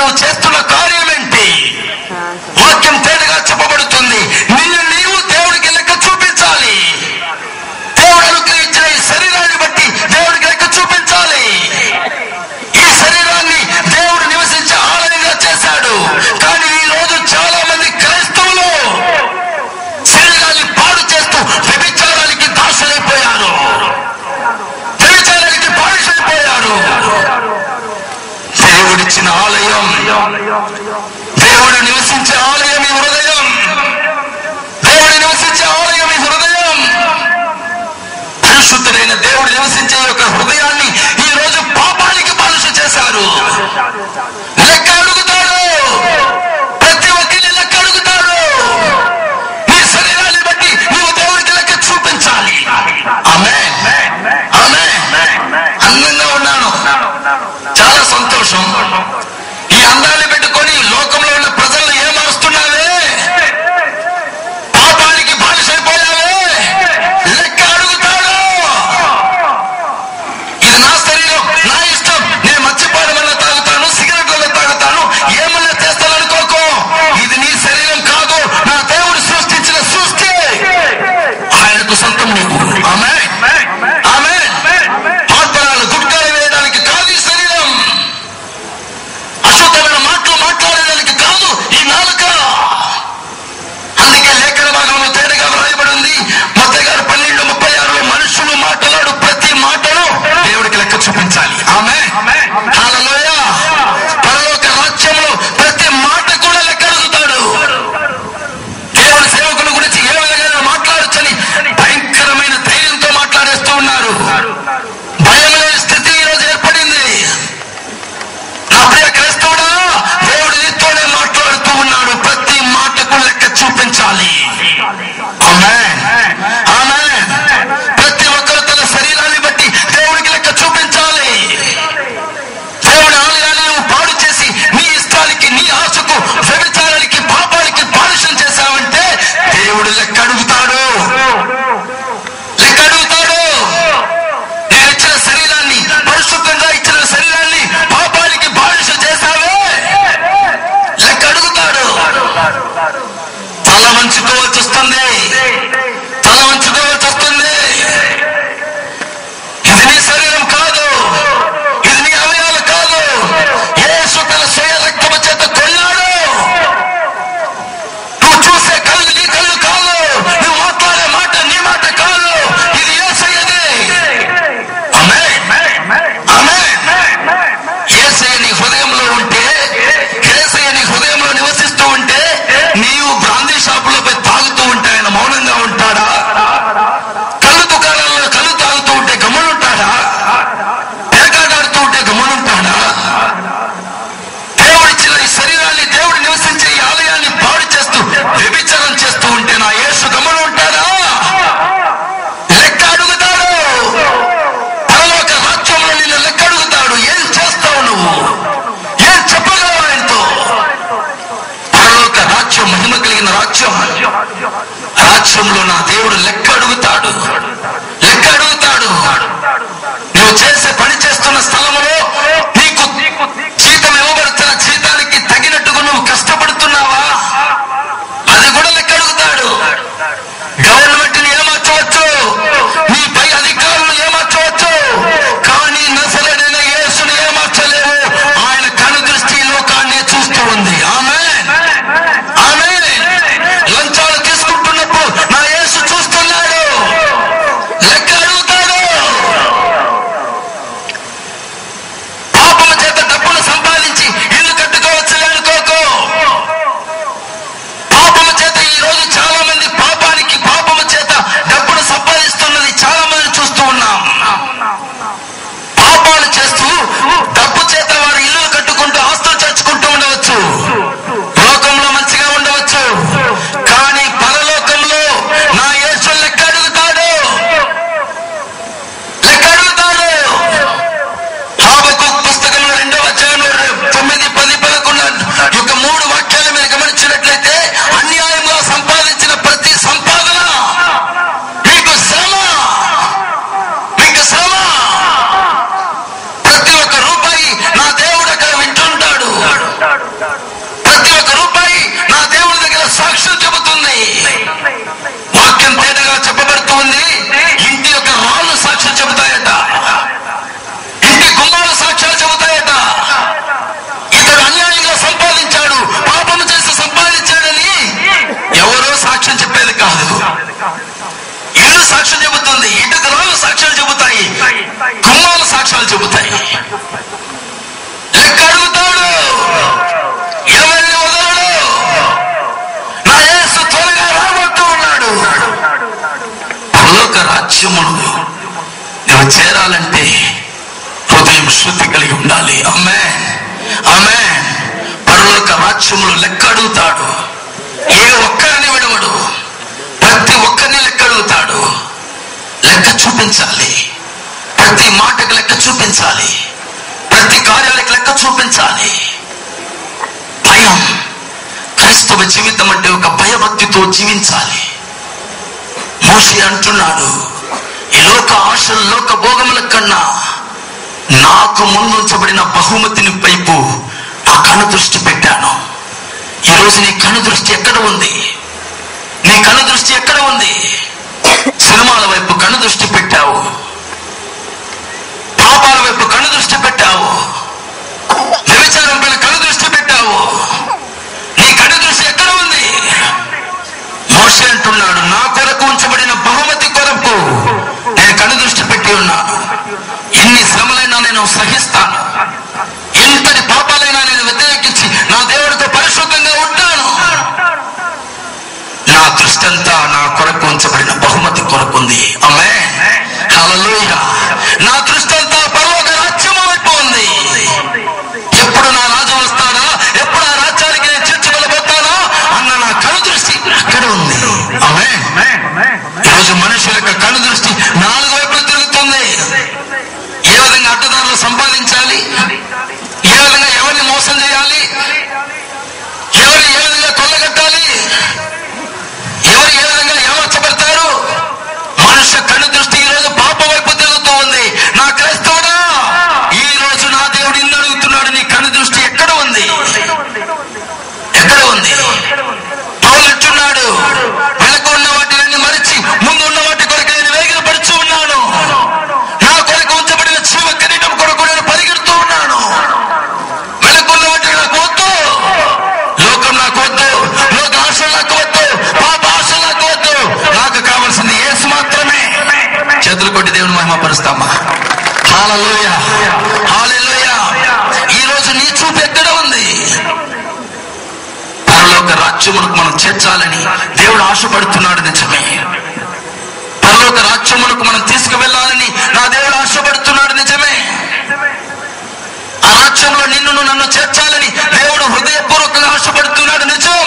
నువ్వు చేస్తున్న కార్యం ఏంటి? వాక్యం తేటగా చెప్పబడుతుంది. నిన్ను నీవు దేవుడికి లెక్క చూపించాలి. దేవుడు అనుగ్రహించిన ఈ శరీరాన్ని బట్టి దేవుడికి లెక్క చూపించాలి. ఈ శరీరాన్ని దేవుడు నివసించే ఆలయంగా చేశాడు. కానీ ఈ రోజు చాలా మంది క్రైస్తవులు శరీరాన్ని పాడు చేస్తూ వ్యభిచారానికి దాసులైపోయారు, వ్యభిచారానికి బానిసైపోయారు. దేవుడిచ్చిన ఆలయం, దేవుడు నివసించే ఆలయం ఈ హృదయం. దేవుడు నివసించే ఆలయం ఈ హృదయం. పరిశుద్ధుడైన దేవుడు నివసించే యొక్క హృదయాన్ని ఈ రోజు పాపానికి బానిస చేశారు. లెక్క అడుగుతాడు, ప్రతి ఒక్కరిని లెక్క అడుగుతాడు. నీ శరీరాన్ని బట్టి నువ్వు దేవుడికి లెక్క చూపించాలి. ఆమేన్, ఆమేన్. అందంగా ఉన్నాను, చాలా సంతోషం. ఈ అందాన్ని పెట్టుకొని లోకంలో ఉన్న ప్రజలను ఏమారుస్తున్నావే, పాపానికి బానిసైపోయావే. లెక్క అడుగుతాడు. ఇది నా శరీరం, నా ఇష్టం. నేను మర్చిపోవడమన్నా తాగుతాను, సిగరెట్లలో తాగుతాను, ఏమన్నా చేస్తాను అనుకోకు. ఇది నీ శరీరం కాదు, నా దేవుడు సృష్టించిన సృష్టి. ఆయనకు సొంతం నీకు. ఆమేన్, ఆమేన్. ఆత్మరాలు గుట్కాలు వేయడానికి కాదు ఈ శరీరం. అశుద్ధమైన మాటలు మాట్లాడేదానికి కాదు ఈ నాలుక. అందుకే లేఖన భాగంలో తేటగా వ్రాయబడి ఉంది. మత్తయి గారు 12:36 మనుషులు మాట్లాడు ప్రతి మాటను దేవుడికి లెక్క చూపించాలి. ఆమేన్, హల్లెలూయా. పరలోక రాజ్యంలో ప్రతి మాట కూడా లెక్క అడుగుతాడు. దేవుని సేవకుల గురించి ఏ విధంగా మాట్లాడొచ్చని భయంకరమైన ధైర్యంతో మాట్లాడేస్తూ ఉన్నారు. భయం లేని స్థితి ఈరోజు ఏర్పడింది. నా ప్రియ క్రైస్తవుడా, దేవుడు నీతోనే మాట్లాడుతూ ఉన్నాడు. ప్రతి మాటకు లెక్క చూపించాలి. ఆమేన్, ఆమేన్. ప్రతి ఒక్కరు తన శరీరాన్ని బట్టి దేవుడికి లెక్క చూపించాలి. దేవుడి ఆలయాన్ని నువ్వు పాడు చేసి నీ ఇష్టానికి, నీ ఆశకు, వ్యభిచారానికి, పాపానికి బానిసం చేశావంటే దేవుడు లెక్క అడుగుతాడు, లెక్క అడుగుతాడు. నేను ఇచ్చిన శరీరాన్ని, పరిశుద్ధంగా ఇచ్చిన శరీరాన్ని పాపానికి బానిస చేశావే, లెక్క అడుగుతాడు. తల వంచుకోవాల్సి వస్తుంది, తల వంచుకోవాల్సి వస్తుంది. ఇది నీ శరీరం కాదు, ఇది నీ అవయవాలు కాదు. యేసు తన స్వయ రక్తము చేత కొన్నాడు. నువ్వు చూసే కళ్ళు నీ కళ్ళు కాదు, నువ్వు మాట్లాడే మాట నీ మాట కాదు. ఇది యేసయ్యది. ఆమేన్, ఆమేన్. యేసయ్య నీ హృదయంలో ఉంటే, యేసయ్య నీ హృదయంలో నివసిస్తూ ఉంటే, నీవు బ్రాందీ షాపులో పోయి తాగుతూ ఉంటే ఆయన మౌనంగా ఉంటాడా? కళ్ళు దుకాణాల్లో కళ్ళు తాగుతూ ఉంటే గమ్మునుంటాడా? పేకాడాడుతూ ఉంటే గమ్మునుంటాడా? దేవుడిచ్చిన ఈ శరీరాన్ని, దేవుడు నివసించే ఈ ఆలయాన్ని పాడు చేస్తూ వ్యభిచారం చేస్తూ ఉంటే నా యేసు గమ్మున ఉంటాడా? లెక్క అడుగుతాడు. పరలోక రాజ్యంలో నిన్ను లెక్క అడుగుతాడు. ఏం చేస్తావు నువ్వు? ఏం చెప్పగలవు ఆయనతో? పరలోక రాజ్యం మహిమ కలిగిన రాజ్యం. రాజ్యంలో నా దేవుడు లెక్క అడుగుతాడు, లెక్క అడుగుతాడు. నువ్వు చేసే పని చేస్తున్న స్థలంలో నీకు జీతం ఇవ్వబడుతున్న జీతానికి తగినట్టుగా నువ్వు కష్టపడుతున్నావా? అది కూడా లెక్క అడుగుతాడు. గవర్నమెంట్ ని ఏమార్చవచ్చు, నీ పై అధికారులు ఏమార్చవచ్చు, కానీ నజరేయుడైన యేసుని ఏమార్చలేవు. ఆయన కను దృష్టి లోకాన్ని చూస్తూ ఉంది. ఆమేన్, ఆమేన్. లంచాలు తీసుకుంటున్నప్పుడు నా యేసు చూస్తున్నాడు. చూపించాలి, ప్రతి మాటకు లెక్క చూపించాలి, ప్రతి కార్యాలకు లెక్క చూపించాలి. భయం. క్రైస్తవ జీవితం అంటే ఒక భయభక్తితో జీవించాలి. మోషే అంటున్నాడు, ఈ లోక ఆశలు, లోక భోగముల కన్నా నాకు ముందుంచబడిన బహుమతిని వైపు నా కను దృష్టి పెట్టాను. ఈరోజు నీ కను దృష్టి ఎక్కడ ఉంది? నీ కను దృష్టి ఎక్కడ ఉంది? సినిమాల వైపు కను దృష్టి పెట్టావు, పాపాల వైపు కను దృష్టి పెట్టావు, వ్యభిచారం పైన కను దృష్టి పెట్టావు. నీ కను దృష్టి ఎక్కడ ఉంది? మోషే అంటున్నాడు, నా కొరకు ఉంచబడిన బహుమతి కొరకు నేను కను దృష్టి పెట్టి ఉన్నాను. ఎన్ని శ్రమలైనా నేను సహిస్తాను, ఎంతటి పాపాలైనా నేను వ్యతిరేకించి నా దేవుడితో పరిశుద్ధంగా ఉంటాను. నా దృష్టి అంతా నా కొరకు ఉంచబడిన బహుమతి కొరకు ఉంది. ఆమేన్, హల్లెలూయా. నా దృష్టి అంతా పరలోక రాజ్యం వైపు ఉంది. ఎప్పుడు నా రాజు వస్తాడా, ఎప్పుడు ఆ రాజ్యానికి నేను చేర్చుకోబోతానా అన్న నా కను దృష్టి అక్కడ ఉంది. ఆమేన్. ఈరోజు మనుషుల యొక్క కను దృష్టి 4 వైపులు తిరుగుతుంది. ఏ విధంగా అడ్డదారులు సంపాదించాలి, ఏ విధంగా ఎవరిని మోసం చేయాలి, ఎవరిని ఏ విధంగా కొల్లగట్టాలి, ఎవరు ఏ విధంగా ఏమర్చబడతారు. మనుష్య కను దృష్టి ఈరోజు పాప వైపు తిరుగుతూ ఉంది. నా క్రైస్తవుడా, ఈ రోజు నా దేవుడు ఇన్ని అడుగుతున్నాడు, నీ కను దృష్టి ఎక్కడ ఉంది? ఎక్కడ ఉంది? పౌలు అంటున్నాడు, వెనక ఉన్న వాటిని మరిచి ముందు ఉన్న వాటి కొరకు నేను వేగిరపడుచు ఉన్నాను. నా కొరకు ఉంచబడిన జీవ కిరీటం కొరకు నేను పరిగెడుతూ ఉన్నాను. వెనకున్న వాటిని నాకు వద్దు, లోకం నాకు వద్దు, లోక ఆశలు నాకు వద్దు, పాప ఆశలు నాకు వద్దు. నాకు కావాల్సింది యేసు మాత్రమే. చేతులు కొట్టి దేవుని మహిమపరుస్తామా? హల్లెలూయా, హల్లెలూయా. ఈ రోజు నీ చూపు ఎక్కడ ఉంది? పరలోక రాజ్యములకు మనం చేర్చాలని దేవుడు ఆశపడుతున్నాడు, నిజమే. పరలోక రాజ్యములకు మనం తీసుకువెళ్ళాలని నా దేవుడు ఆశపడుతున్నాడు, నిజమే. ఆ రాజ్యంలో నిన్ను నన్ను చేర్చాలని దేవుడు హృదయపూర్వకంగా ఆశపడుతున్నాడు, నిజం.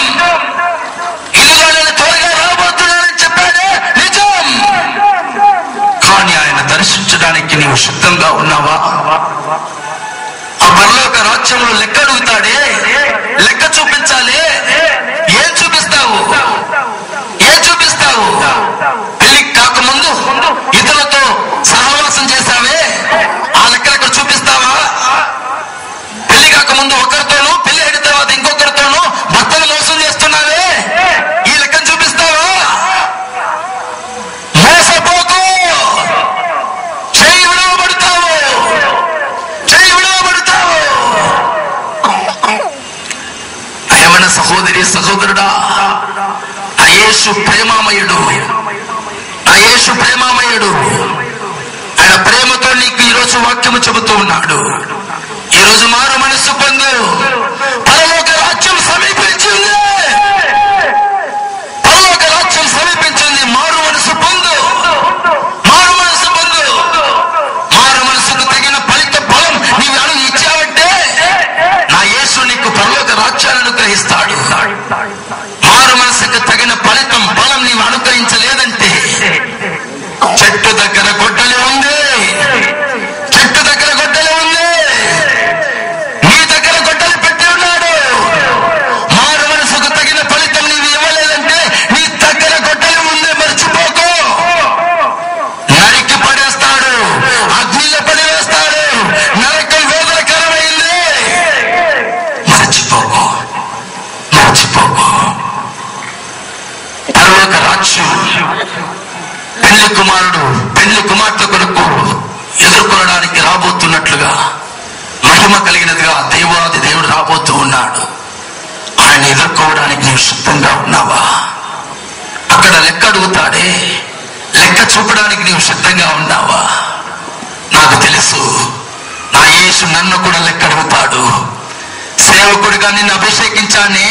ఇదిగో నేను త్వరగా రాబోతున్నానని చెప్పాడే, నిజం. కానీ ఆయన దర్శించడానికి నీవు సిద్ధంగా ఉన్నావా? ఆ పరలోక రాజ్యంలో లెక్క అడుగుతాడే, లెక్క చూపించాలి. ఏం చూపిస్తావు? ఏం చూపిస్తావు? పెళ్లి కాకముందు ఇతరులతో సహవాసం చేశావే, ఆ లెక్కలు అక్కడ చూపిస్తావా? పెళ్లి కాకముందు ఒకరితోనూ, పెళ్లి అయిన తర్వాత ఇంకొకరితోనూ భర్తను మోసం చేస్తున్నావే, ఈ లెక్కను చూపిస్తావా? మోసపోకు, చేయి విడవబడతావు, చేయి విడవబడతావు. ఏమైనా సహోదరి సహోదరుడా, ఆ యేసు ప్రేమామయుడు, ఆ యేసు ప్రేమామయుడు. ఆయన ప్రేమతో నీకు ఈరోజు వాక్యము చెబుతూ ఉన్నాడు. ఈరోజు మారు మనస్సు పొందు, పరలోక రాజ్యం సమీపించింది, పరలోక రాజ్యం సమీపించింది. మారు మనసు పొందు, మారు మనసు పొందు. మారు మనసుకు తగిన ఫలిత ఫలం నీవు అడుగు ఇచ్చావంటే నా యేసు నీకు పరలోక రాజ్యాన్ని అనుగ్రహిస్తాడు. మారు మనసుకు తగిన ఫలితం ఫలం నీవు అనుగ్రహించలేదంటే చెట్టు దగ్గర గొడ్డలి ఉంది, చెట్టు దగ్గర గొడ్డలి ఉంది, నీ దగ్గర గొడ్డలి పెట్టి ఉన్నాడు. మారు మనసుకు తగిన ఫలితం నీవు ఇవ్వలేదంటే నీ దగ్గర గొడ్డలి ఉంది, మర్చిపోకు. నరికి పడేస్తాడు, అగ్నిలో పడివేస్తాడు, నరకం వేదనకరమైంది. మర్చిపోకు, మర్చిపోకు. పరలోక రాజ్యం పెళ్లి కుమారుడు పెళ్లి కుమార్తె కొరకు ఎదుర్కొనడానికి రాబోతున్నట్లుగా మహిమ కలిగినదిగా దేవాది దేవుడు రాబోతూ ఉన్నాడు. ఆయన ఎదుర్కోవడానికి నీవు సిద్ధంగా ఉన్నావా? అక్కడ లెక్క అడుగుతాడే, లెక్క చూపడానికి నీవు సిద్ధంగా ఉన్నావా? నాకు తెలుసు, నా యేసు నన్ను కూడా లెక్క అడుగుతాడు. సేవకుడిగా నిన్ను అభిషేకించానే,